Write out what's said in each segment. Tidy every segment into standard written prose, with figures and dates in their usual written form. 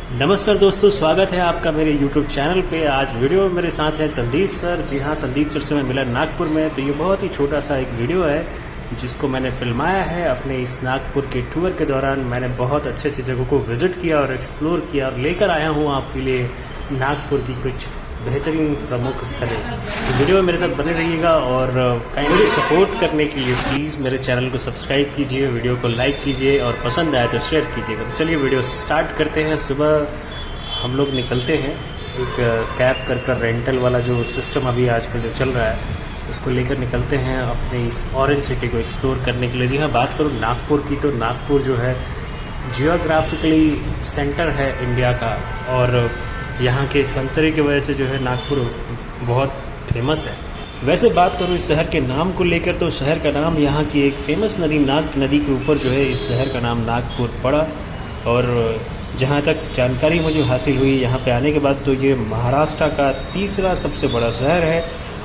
नमस्कार दोस्तों, स्वागत है आपका मेरे YouTube चैनल पे। आज वीडियो में मेरे साथ है संदीप सर। जी हाँ, संदीप सर से मैं मिला नागपुर में। तो ये बहुत ही छोटा सा एक वीडियो है जिसको मैंने फिल्माया है अपने इस नागपुर के टूर के दौरान। मैंने बहुत अच्छे अच्छे जगहों को विजिट किया और एक्सप्लोर किया और लेकर आया हूँ आपके लिए नागपुर की कुछ बेहतरीन प्रमुख स्थलें। तो वीडियो में मेरे साथ बने रहिएगा और काइंडली सपोर्ट करने के लिए प्लीज़ मेरे चैनल को सब्सक्राइब कीजिए, वीडियो को लाइक कीजिए और पसंद आए तो शेयर कीजिएगा। तो चलिए वीडियो स्टार्ट करते हैं। सुबह हम लोग निकलते हैं एक कैब कर रेंटल वाला जो सिस्टम अभी आजकल जो चल रहा है उसको लेकर निकलते हैं अपने इस ऑरेंज सिटी को एक्सप्लोर करने के लिए। जी हाँ, बात करूँ नागपुर की तो नागपुर जो है जियोग्राफिकली सेंटर है इंडिया का और यहाँ के संतरे की वजह से जो है नागपुर बहुत फेमस है। वैसे बात करूँ इस शहर के नाम को लेकर तो शहर का नाम यहाँ की एक फेमस नदी नाग नदी के ऊपर जो है इस शहर का नाम नागपुर पड़ा। और जहाँ तक जानकारी मुझे हासिल हुई यहाँ पे आने के बाद तो ये महाराष्ट्र का तीसरा सबसे बड़ा शहर है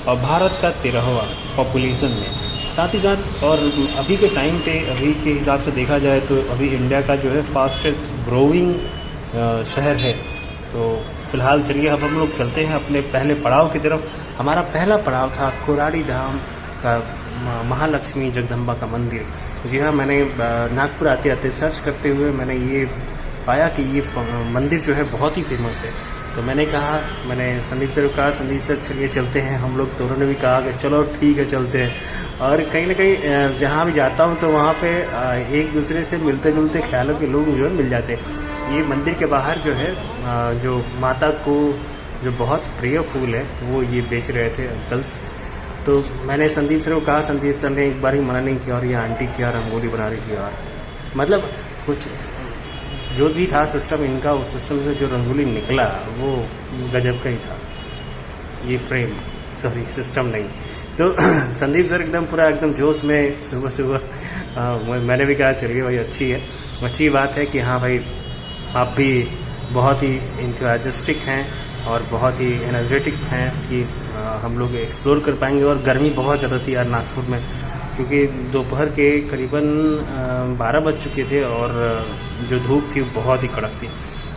और भारत का 13वां पॉपुलेशन में। साथ ही साथ और अभी के टाइम पे अभी के हिसाब से देखा जाए तो अभी इंडिया का जो है फास्टेस्ट ग्रोइंग शहर है। तो फिलहाल चलिए अब हम लोग चलते हैं अपने पहले पड़ाव की तरफ। हमारा पहला पड़ाव था कोराड़ी धाम का महालक्ष्मी जगदम्बा का मंदिर। जी हाँ, मैंने नागपुर आते आते सर्च करते हुए मैंने ये पाया कि ये मंदिर जो है बहुत ही फेमस है। तो मैंने संदीप सर को कहा, संदीप सर चलिए चलते हैं हम लोग। तो उन्होंने भी कहा कि चलो ठीक है चलते हैं। और कहीं ना कहीं जहाँ भी जाता हूँ तो वहाँ पे एक दूसरे से मिलते जुलते ख्यालों के लोग जो है मिल जाते हैं। ये मंदिर के बाहर जो है जो माता को जो बहुत प्रिय फूल है वो ये बेच रहे थे अंकल्स। तो मैंने संदीप सर को कहा, संदीप सर ने एक बार ही मना नहीं किया और ये आंटी क्या रंगोली बना रही थी यार। मतलब कुछ जो भी था सिस्टम इनका, उस सिस्टम से जो रंगोली निकला वो गजब का ही था। ये सिस्टम नहीं। तो संदीप सर एकदम जोश में सुबह सुबह मैंने भी कहा चलिए भाई अच्छी बात है कि हाँ भाई आप भी बहुत ही इंथुजियास्टिक हैं और बहुत ही एनर्जेटिक हैं कि हम लोग एक्सप्लोर कर पाएंगे। और गर्मी बहुत ज़्यादा थी यार नागपुर में, क्योंकि दोपहर के करीबन 12 बज चुके थे और जो धूप थी वो बहुत ही कड़क थी।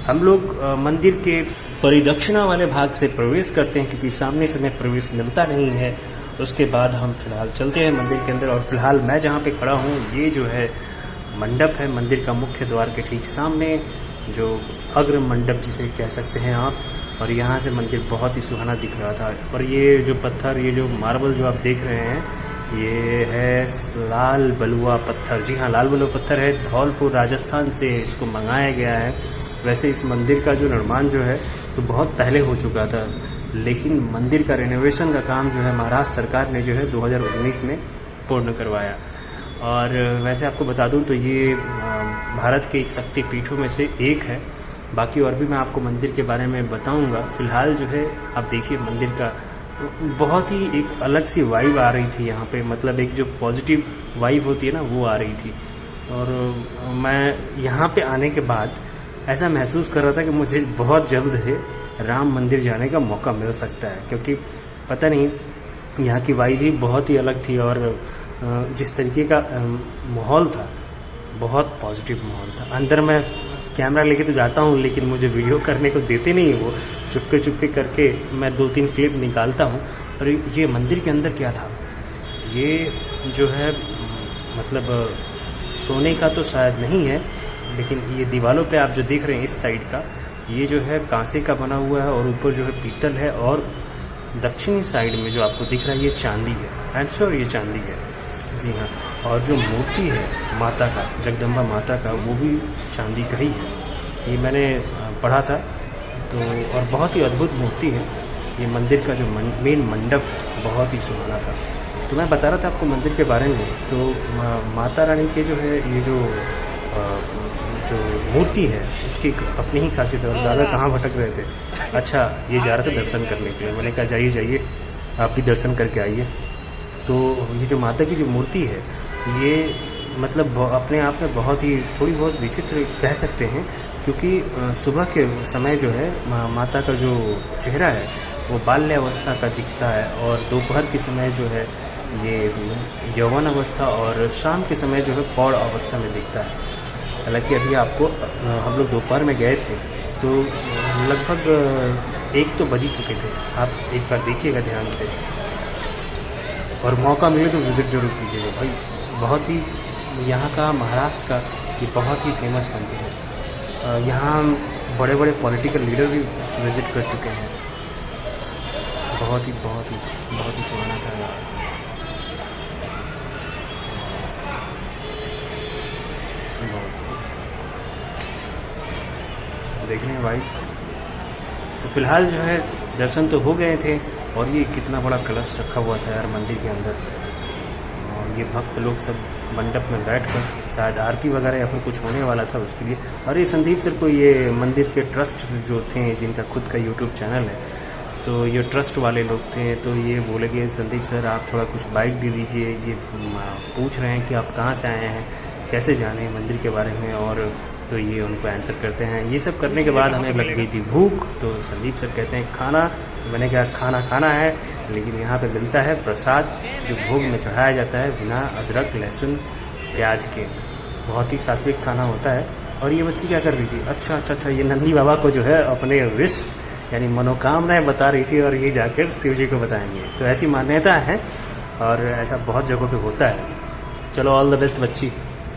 हम लोग मंदिर के परिदक्षिणा वाले भाग से प्रवेश करते हैं क्योंकि सामने से हमें प्रवेश मिलता नहीं है। उसके बाद हम फिलहाल चलते हैं मंदिर के अंदर। और फिलहाल मैं जहाँ पे खड़ा हूँ ये जो है मंडप है मंदिर का मुख्य द्वार के ठीक सामने, जो अग्र मंडप जिसे कह सकते हैं आप। और यहाँ से मंदिर बहुत ही सुहाना दिख रहा था। और ये जो पत्थर, ये जो मार्बल जो आप देख रहे हैं ये है लाल बलुआ पत्थर। जी हाँ, लाल बलुआ पत्थर है। धौलपुर राजस्थान से इसको मंगाया गया है। वैसे इस मंदिर का जो निर्माण जो है तो बहुत पहले हो चुका था, लेकिन मंदिर का रेनोवेशन का काम जो है महाराष्ट्र सरकार ने जो है 2019 में पूर्ण करवाया। और वैसे आपको बता दूं तो ये भारत के एक शक्ति पीठों में से एक है। बाकी और भी मैं आपको मंदिर के बारे में बताऊंगा। फिलहाल जो है आप देखिए मंदिर का बहुत ही एक अलग सी वाइब आ रही थी यहाँ पे। मतलब एक जो पॉजिटिव वाइब होती है ना वो आ रही थी। और मैं यहाँ पे आने के बाद ऐसा महसूस कर रहा था कि मुझे बहुत जल्द है राम मंदिर जाने का मौका मिल सकता है, क्योंकि पता नहीं यहाँ की वाइब ही बहुत ही अलग थी। और जिस तरीके का माहौल था बहुत पॉजिटिव माहौल था। अंदर मैं कैमरा लेके तो जाता हूँ लेकिन मुझे वीडियो करने को देते नहीं है वो। चुपके करके मैं 2-3 क्लिप निकालता हूँ। और ये मंदिर के अंदर क्या था, ये जो है मतलब सोने का तो शायद नहीं है, लेकिन ये दीवारों पे आप जो देख रहे हैं इस साइड का ये जो है कांसे का बना हुआ है और ऊपर जो है पीतल है। और दक्षिणी साइड में जो आपको दिख रहा है ये चांदी है। आई एम श्योर ये चांदी है। जी हाँ, और जो मूर्ति है माता का, जगदम्बा माता का, वो भी चांदी का ही है। ये मैंने पढ़ा था। तो और बहुत ही अद्भुत मूर्ति है। ये मंदिर का जो मेन मंडप है बहुत ही सुहाना था। तो मैं बता रहा था आपको मंदिर के बारे में। तो माता रानी के जो है ये जो मूर्ति है उसकी अपनी ही खासियत है। और दादा कहाँ भटक रहे थे, अच्छा ये जा रहे थे दर्शन करने के लिए। मैंने कहा जाइए आप भी दर्शन करके आइए। तो ये जो माता की जो मूर्ति है ये मतलब अपने आप में बहुत ही थोड़ी बहुत विचित्र कह सकते हैं, क्योंकि सुबह के समय जो है माता का जो चेहरा है वो बाल्यावस्था का दिखता है और दोपहर के समय जो है ये यौवन अवस्था और शाम के समय जो है पौड़ अवस्था में दिखता है। हालांकि अभी आपको हम लोग दोपहर में गए थे तो लगभग 1 तो बज ही चुके थे। आप एक बार देखिएगा ध्यान से, और मौका मिले तो विज़िट ज़रूर कीजिएगा भाई। बहुत ही यहाँ का, महाराष्ट्र का ये बहुत ही फेमस मंदिर है। यहाँ बड़े बड़े पॉलिटिकल लीडर भी विज़िट कर चुके हैं। बहुत ही सुहाना था यार। देख रहे हैं भाई। तो फिलहाल जो है दर्शन तो हो गए थे, और ये कितना बड़ा कलश रखा हुआ था यार मंदिर के अंदर। और ये भक्त लोग सब मंडप में बैठकर शायद आरती वगैरह या फिर कुछ होने वाला था उसके लिए। और ये संदीप सर को ये मंदिर के ट्रस्ट जो थे, जिनका खुद का यूट्यूब चैनल है, तो ये ट्रस्ट वाले लोग थे, तो ये बोले कि संदीप सर आप थोड़ा कुछ बाइट दे दीजिए। ये पूछ रहे हैं कि आप कहाँ से आए हैं, कैसे जाने हैं मंदिर के बारे में, और तो ये उनको आंसर करते हैं। ये सब करने के बाद हमें लग गई थी भूख, तो संदीप सर कहते हैं खाना। तो मैंने कहा खाना खाना है, लेकिन यहाँ पे मिलता है प्रसाद, जो भोग में चढ़ाया जाता है बिना अदरक लहसुन प्याज के। बहुत ही सात्विक खाना होता है। और ये बच्ची क्या कर रही थी, अच्छा ये नंदी बाबा को जो है अपने विश यानी मनोकामनाएं बता रही थी, और ये जाकर शिव जी को बताएंगे। तो ऐसी मान्यता है, और ऐसा बहुत जगहों पे होता है। चलो ऑल द बेस्ट बच्ची,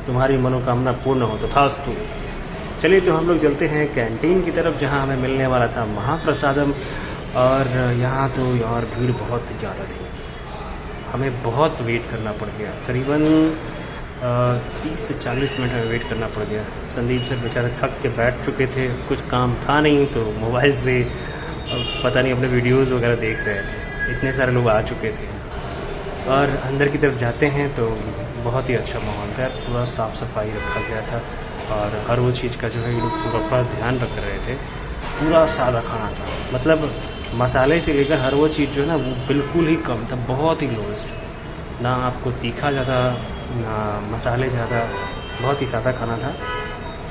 तुम्हारी मनोकामना पूर्ण हो तो थास्तु। चलिए तो हम लोग चलते हैं कैंटीन की तरफ, जहां हमें मिलने वाला था महाप्रसादम। और यहाँ तो यार भीड़ बहुत ज़्यादा थी, हमें बहुत वेट करना पड़ गया। करीबन 30 से 40 मिनट में वेट करना पड़ गया। संदीप सर बेचारे थक के बैठ चुके थे, कुछ काम था नहीं, तो मोबाइल से पता नहीं अपने वीडियोज़ वगैरह देख रहे थे। इतने सारे लोग आ चुके थे। और अंदर की तरफ जाते हैं तो बहुत ही अच्छा माहौल था, पूरा साफ़ सफाई रखा गया था, और हर वो चीज़ का जो है ये लोग पूरा ध्यान रख रहे थे। पूरा सादा खाना था, मतलब मसाले से लेकर हर वो चीज़ जो है ना वो बिल्कुल ही कम था, बहुत ही लोएस्ट। ना आपको तीखा ज़्यादा, ना मसाले ज़्यादा, बहुत ही सादा खाना था,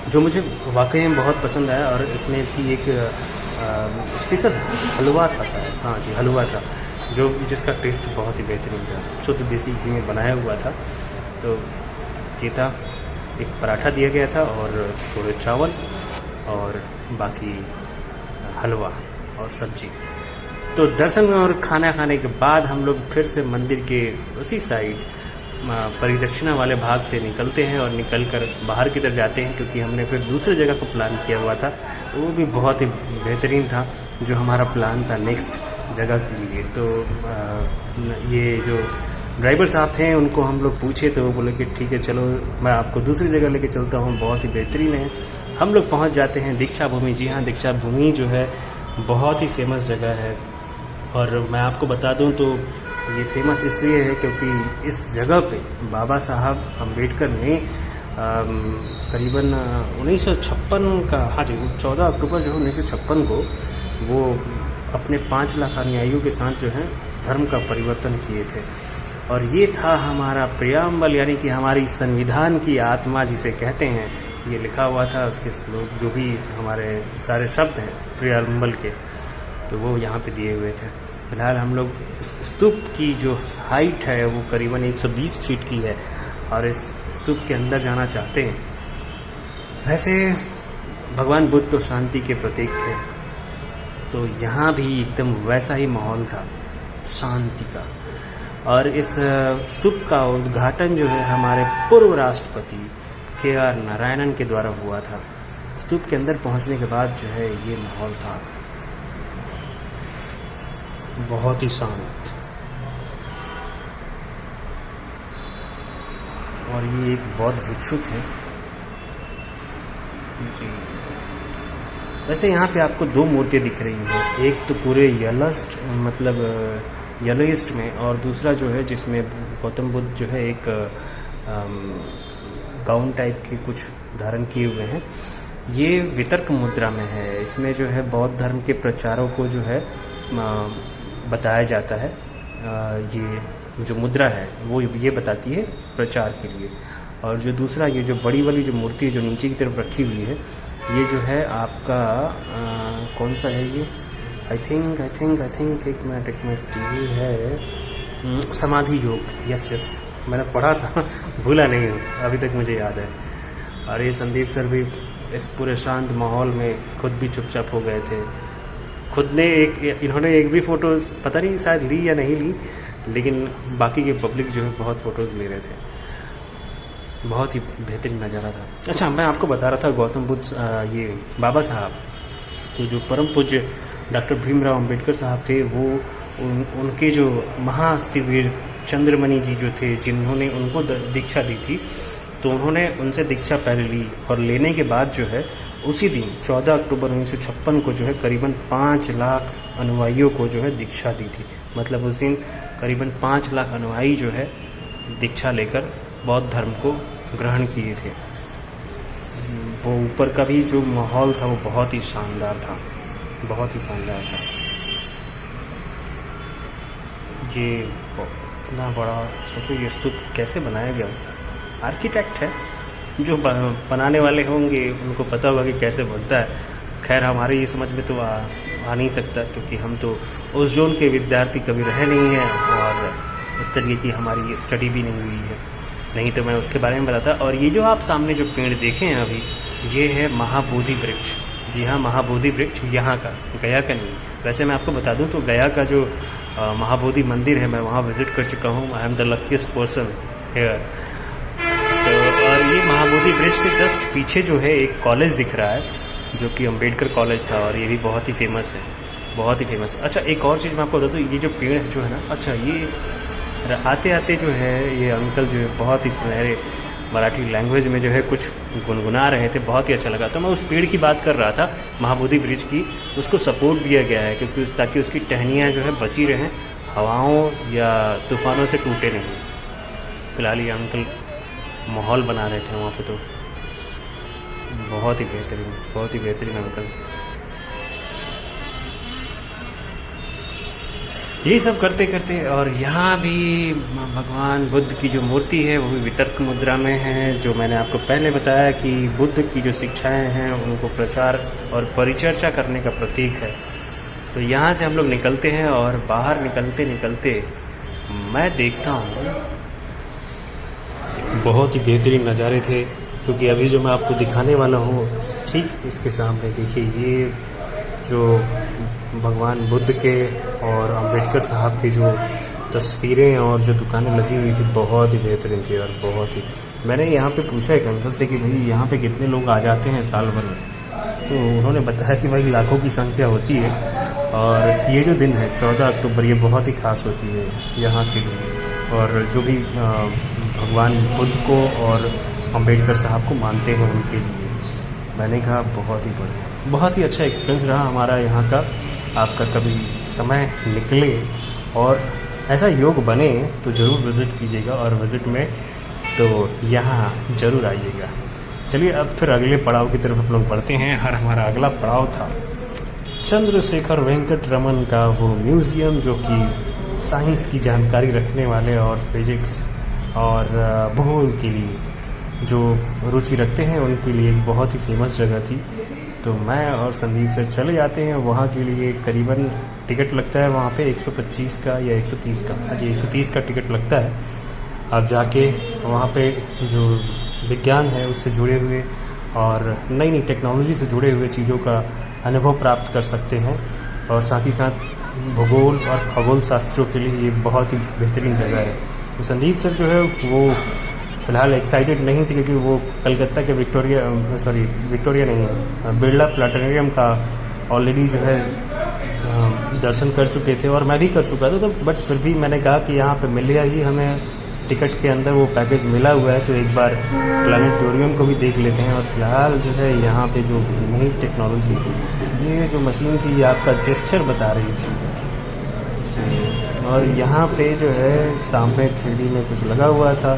जो मुझे वाकई में बहुत पसंद आया। और इसमें थी एक स्पेशल हलवा था शायद, हाँ जी हलवा था, जो जिसका टेस्ट बहुत ही बेहतरीन था, शुद्ध देसी घी में बनाया हुआ था। तो ये था, एक पराठा दिया गया था, और थोड़े चावल, और बाकी हलवा और सब्जी। तो दर्शन और खाना खाने के बाद हम लोग फिर से मंदिर के उसी साइड परिदक्षिणा वाले भाग से निकलते हैं, और निकलकर बाहर की तरफ जाते हैं, क्योंकि हमने फिर दूसरे जगह को प्लान किया हुआ था। वो भी बहुत ही बेहतरीन था, जो हमारा प्लान था नेक्स्ट जगह के लिए। तो ये जो ड्राइवर साहब थे उनको हम लोग पूछे, तो वो बोले कि ठीक है चलो मैं आपको दूसरी जगह लेके चलता हूँ, बहुत ही बेहतरीन है। हम लोग पहुँच जाते हैं दीक्षा भूमि। जी हाँ, दीक्षा भूमि जो है बहुत ही फेमस जगह है, और मैं आपको बता दूं तो ये फेमस इसलिए है क्योंकि इस जगह पे बाबा साहब अम्बेडकर ने करीबन 1956 का, हाँ जी 14 अक्टूबर जो 1956 को वो अपने 5 लाख अनुयायियों के साथ जो है धर्म का परिवर्तन किए थे। और ये था हमारा प्रियम्बल, यानी कि हमारी संविधान की आत्मा जिसे कहते हैं, ये लिखा हुआ था। उसके श्लोक जो भी हमारे सारे शब्द हैं प्रियम्बल के, तो वो यहाँ पे दिए हुए थे। फिलहाल हम लोग इस स्तूप की जो हाइट है वो करीबन 120 फीट की है, और इस स्तूप के अंदर जाना चाहते हैं। वैसे भगवान बुद्ध तो शांति के प्रतीक थे, तो यहाँ भी एकदम वैसा ही माहौल था शांति का। और इस स्तूप का उद्घाटन जो है हमारे पूर्व राष्ट्रपति KR नारायणन के द्वारा हुआ था। स्तूप के अंदर पहुंचने के बाद जो है ये माहौल था बहुत ही शांत, और ये एक बौद्ध भिक्षु थे जी। वैसे यहाँ पे आपको 2 मूर्तियाँ दिख रही हैं, एक तो पूरे येलोस्ट मतलब येलोइस्ट में, और दूसरा जो है जिसमें गौतम बुद्ध जो है एक गाउन टाइप के कुछ धारण किए हुए हैं। ये वितर्क मुद्रा में है। इसमें जो है बौद्ध धर्म के प्रचारों को जो है बताया जाता है। ये जो मुद्रा है वो ये बताती है प्रचार के लिए। और जो दूसरा ये जो बड़ी वाली जो मूर्ति जो नीचे की तरफ रखी हुई है, ये जो है आपका कौन सा है ये, आई थिंक एक मिनट ये है समाधि योग। यस मैंने पढ़ा था भूला नहीं हूँ, अभी तक मुझे याद है। और ये संदीप सर भी इस पूरे शांत माहौल में खुद भी चुपचाप हो गए थे। खुद ने इन्होंने एक भी फ़ोटोज़ पता नहीं शायद ली या नहीं ली, लेकिन बाकी के पब्लिक जो है बहुत फ़ोटोज़ ले रहे थे। बहुत ही बेहतरीन नज़ारा था। अच्छा, मैं आपको बता रहा था गौतम बुद्ध ये बाबा साहब तो जो परम पूज्य डॉक्टर भीमराव अंबेडकर साहब थे, वो उनके जो महाअस्तिवीर चंद्रमणि जी जो थे, जिन्होंने उनको दीक्षा दी थी, तो उन्होंने उनसे दीक्षा पहले ली और लेने के बाद जो है उसी दिन 14 अक्टूबर 1956 को जो है करीबन 5 लाख अनुयायियों को जो है दीक्षा दी थी। मतलब उस दिन करीबन 5 लाख अनुयायी जो है दीक्षा लेकर बौद्ध धर्म को ग्रहण किए थे। वो ऊपर का भी जो माहौल था वो बहुत ही शानदार था, बहुत ही शानदार था। ये इतना बड़ा, सोचो ये स्तूप कैसे बनाया गया। आर्किटेक्ट है, जो बनाने वाले होंगे उनको पता होगा कि कैसे बनता है। खैर हमारे ये समझ में तो आ नहीं सकता, क्योंकि हम तो उस जोन के विद्यार्थी कभी रहे नहीं हैं और उस तरीके की हमारी स्टडी भी नहीं हुई है, नहीं तो मैं उसके बारे में बताता। और ये जो आप सामने जो पेड़ देखे हैं अभी, ये है महाबोधि वृक्ष। जी हाँ, महाबोधि वृक्ष यहाँ का, गया का नहीं। वैसे मैं आपको बता दूँ तो गया का जो महाबोधि मंदिर है, मैं वहाँ विज़िट कर चुका हूँ। I am the luckiest person here. तो और ये महाबोधि वृक्ष के जस्ट पीछे जो है एक कॉलेज दिख रहा है, जो कि अंबेडकर कॉलेज था, और ये भी बहुत ही फेमस है, बहुत ही फेमस है। अच्छा, एक और चीज़ मैं आपको बता दूँ, ये जो पेड़ जो है ना, अच्छा ये आते आते जो है ये अंकल जो है बहुत ही सुनहरे मराठी लैंग्वेज में जो है कुछ गुनगुना रहे थे, बहुत ही अच्छा लगा। तो मैं उस पेड़ की बात कर रहा था, महाबोधि वृक्ष की। उसको सपोर्ट दिया गया है क्योंकि ताकि उसकी टहनियाँ जो है बची रहें, हवाओं या तूफ़ानों से टूटे नहीं। फिलहाल ये अंकल माहौल बना रहे थे वहाँ पे, तो बहुत ही बेहतरीन अंकल। यही सब करते करते, और यहाँ भी भगवान बुद्ध की जो मूर्ति है वो भी वितर्क मुद्रा में है, जो मैंने आपको पहले बताया कि बुद्ध की जो शिक्षाएं हैं उनको प्रचार और परिचर्चा करने का प्रतीक है। तो यहाँ से हम लोग निकलते हैं और बाहर निकलते निकलते मैं देखता हूँ बहुत ही बेहतरीन नज़ारे थे, क्योंकि अभी जो मैं आपको दिखाने वाला हूँ ठीक इसके सामने देखिए, ये जो भगवान बुद्ध के और अंबेडकर साहब की जो तस्वीरें और जो दुकानें लगी हुई थी बहुत ही बेहतरीन थी। और बहुत ही, मैंने यहाँ पे पूछा एक अंकल से कि भाई यहाँ पे कितने लोग आ जाते हैं साल भर में, तो उन्होंने बताया कि भाई लाखों की संख्या होती है। और ये जो दिन है 14 अक्टूबर, ये बहुत ही खास होती है यहाँ के लिए, और जो भी भगवान बुद्ध को और अंबेडकर साहब को मानते हैं उनके लिए। मैंने कहा बहुत ही बढ़िया, बहुत ही अच्छा एक्सपीरियंस रहा हमारा यहाँ का। आपका कभी समय निकले और ऐसा योग बने तो ज़रूर विज़िट कीजिएगा, और विज़िट में तो यहाँ ज़रूर आइएगा। चलिए अब फिर अगले पड़ाव की तरफ हम लोग बढ़ते हैं। और हमारा अगला पड़ाव था चंद्रशेखर वेंकट रमन का वो म्यूज़ियम, जो कि साइंस की जानकारी रखने वाले और फिजिक्स और भूगोल के लिए जो रुचि रखते हैं उनके लिए एक बहुत ही फेमस जगह थी। तो मैं और संदीप सर चले जाते हैं वहाँ के लिए। करीबन टिकट लगता है वहाँ पे 125 का या 130 का, जी 130 का टिकट लगता है। आप जाके वहाँ पे जो विज्ञान है उससे जुड़े हुए और नई नई टेक्नोलॉजी से जुड़े हुए चीज़ों का अनुभव प्राप्त कर सकते हैं, और साथ ही साथ भूगोल और खगोल शास्त्रों के लिए ये बहुत ही बेहतरीन जगह है। तो संदीप सर जो है वो फ़िलहाल एक्साइटेड नहीं थे, क्योंकि वो कलकत्ता के विक्टोरिया नहीं है, बिरला प्लानेटेरियम का ऑलरेडी जो है दर्शन कर चुके थे, और मैं भी कर चुका था। तो बट फिर भी मैंने कहा कि यहाँ पे मिल गया ही हमें टिकट के अंदर वो पैकेज मिला हुआ है, तो एक बार प्लानेटोरियम को भी देख लेते हैं। और फिलहाल जो है यहाँ पे जो नई टेक्नोलॉजी, ये जो मशीन थी ये आपका जेस्चर बता रही थी, और यहाँ पे जो है सामने 3D में कुछ लगा हुआ था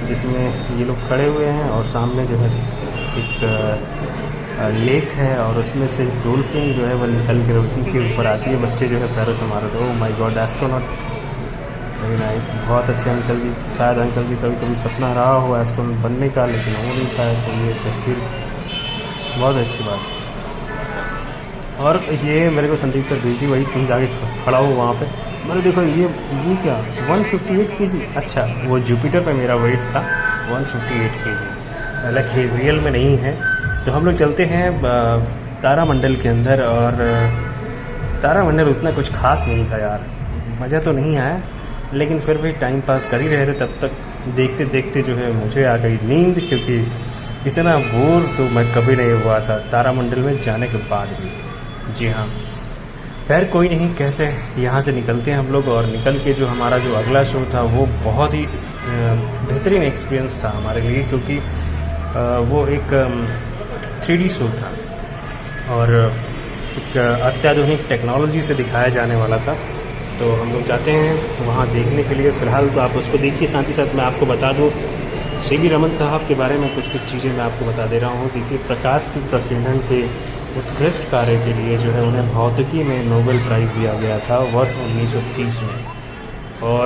जिसमें ये लोग खड़े हुए हैं, और सामने जो है एक लेक है, और उसमें से डॉल्फिन जो है वो निकल कर उनके ऊपर आती है। बच्चे जो है पैरों से मारे थे। Oh my God, astronaut, very nice, बहुत अच्छे अंकल जी। शायद अंकल जी कभी कभी सपना रहा हो एस्ट्रोनॉट बनने का, लेकिन हो नहीं पाया, तो ये तस्वीर बहुत अच्छी बात। और ये मेरे को संदीप सर भेज दी, वही तुम जाके खड़ा हो वहाँ पे। मैंने देखो ये क्या 158 kg, अच्छा वो जुपिटर पे मेरा वेट था 158 kg, हालांकि रियल में नहीं है, तो हम लोग चलते हैं तारामंडल के अंदर। और तारामंडल उतना कुछ खास नहीं था यार, मज़ा तो नहीं आया, लेकिन फिर भी टाइम पास कर ही रहे थे। तब तक देखते देखते जो है मुझे आ गई नींद, क्योंकि इतना बोर तो मैं कभी नहीं हुआ था तारामंडल में जाने के बाद भी। जी हाँ, खैर कोई नहीं, कैसे यहाँ से निकलते हैं हम लोग। और निकल के जो हमारा जो अगला शो था वो बहुत ही बेहतरीन एक्सपीरियंस था हमारे लिए, क्योंकि वो एक 3D शो था और एक अत्याधुनिक टेक्नोलॉजी से दिखाया जाने वाला था। तो हम लोग जाते हैं वहाँ देखने के लिए। फ़िलहाल तो आप उसको देखिए, साथ ही साथ मैं आपको बता दूँ सी.वी. रमन साहब के बारे में कुछ चीज़ें मैं आपको बता दे रहा हूँ। देखिए, प्रकाश की प्रकीर्णन के उत्कृष्ट कार्य के लिए जो है उन्हें भौतिकी में नोबेल प्राइज़ दिया गया था वर्ष 1930 में। और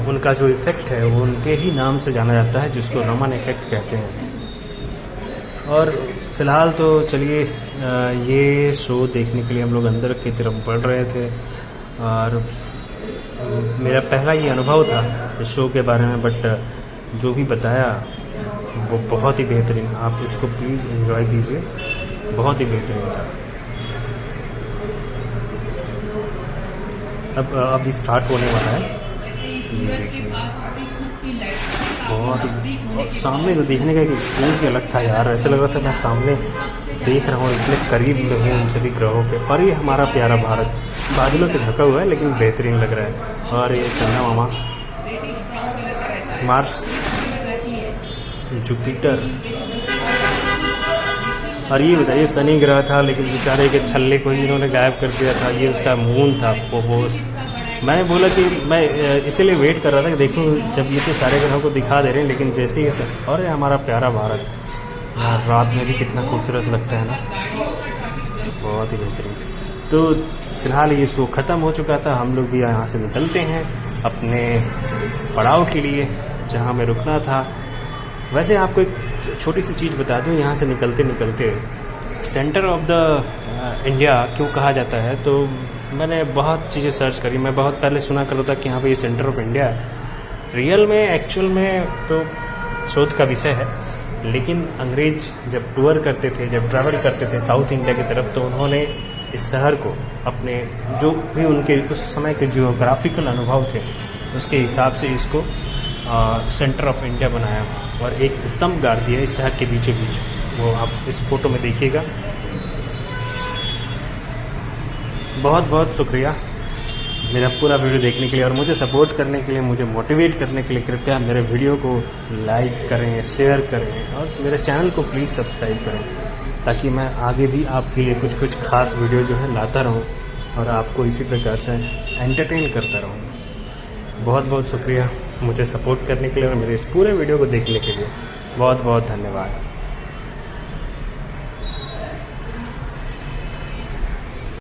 उनका जो इफ़ेक्ट है वो उनके ही नाम से जाना जाता है, जिसको रमन इफ़ेक्ट कहते हैं। और फ़िलहाल तो चलिए ये शो देखने के लिए हम लोग अंदर की तरफ बढ़ रहे थे। और मेरा पहला ये अनुभव था इस शो के बारे में, बट जो भी बताया वो बहुत ही बेहतरीन। आप इसको प्लीज़ एंजॉय कीजिए, बहुत ही बेहतरीन था। अब स्टार्ट होने वाला है, ये देखिए, बहुत ही। और सामने से देखने का एक एक्सपीरियंस भी अलग था यार, ऐसा लग रहा था मैं सामने देख रहा हूँ, इतने करीब में हूँ उन सभी ग्रहों के। और ये हमारा प्यारा भारत बादलों से ढका हुआ है, लेकिन बेहतरीन लग रहा है। और ये चंदा मामा, मार्स, जुपिटर, और ये बताइए शनि ग्रह था, लेकिन बेचारे के छल्ले को ही इन्होंने गायब कर दिया था। ये उसका मून था, फोबोस। मैंने बोला कि मैं इसीलिए वेट कर रहा था कि देखूं जब ये तो सारे ग्रहों को दिखा दे रहे हैं, लेकिन जैसे ही और ये हमारा प्यारा भारत यार रात में भी कितना खूबसूरत लगता है ना, बहुत ही बेहतरीन। तो फिलहाल ये शो ख़त्म हो चुका था, हम लोग भी यहाँ से निकलते हैं अपने पड़ाव के लिए जहाँ मैं रुकना था। वैसे आपको एक छोटी सी चीज़ बता दूँ, यहाँ से निकलते निकलते सेंटर ऑफ द इंडिया क्यों कहा जाता है, तो मैंने बहुत चीज़ें सर्च करी। मैं बहुत पहले सुना करता था कि यहाँ पे ये सेंटर ऑफ इंडिया है। रियल में एक्चुअल में तो शोध का विषय है, लेकिन अंग्रेज जब टूर करते थे, जब ट्रैवल करते थे साउथ इंडिया की तरफ, तो उन्होंने इस शहर को अपने जो भी उनके उस समय के जियोग्राफिकल अनुभव थे उसके हिसाब से इसको सेंटर ऑफ इंडिया बनाया और एक स्तंभ गाड़ दिया इस शहर के बीचों बीच। वो आप इस फोटो में देखिएगा। बहुत बहुत शुक्रिया मेरा पूरा वीडियो देखने के लिए और मुझे सपोर्ट करने के लिए, मुझे मोटिवेट करने के लिए। कृपया मेरे वीडियो को लाइक करें, शेयर करें और मेरे चैनल को प्लीज़ सब्सक्राइब करें, ताकि मैं आगे भी आपके लिए कुछ कुछ खास वीडियो जो है लाता रहूं और आपको इसी प्रकार से एंटरटेन करता रहूं। बहुत बहुत शुक्रिया मुझे सपोर्ट करने के लिए और मेरे इस पूरे वीडियो को देखने के लिए। बहुत बहुत धन्यवाद।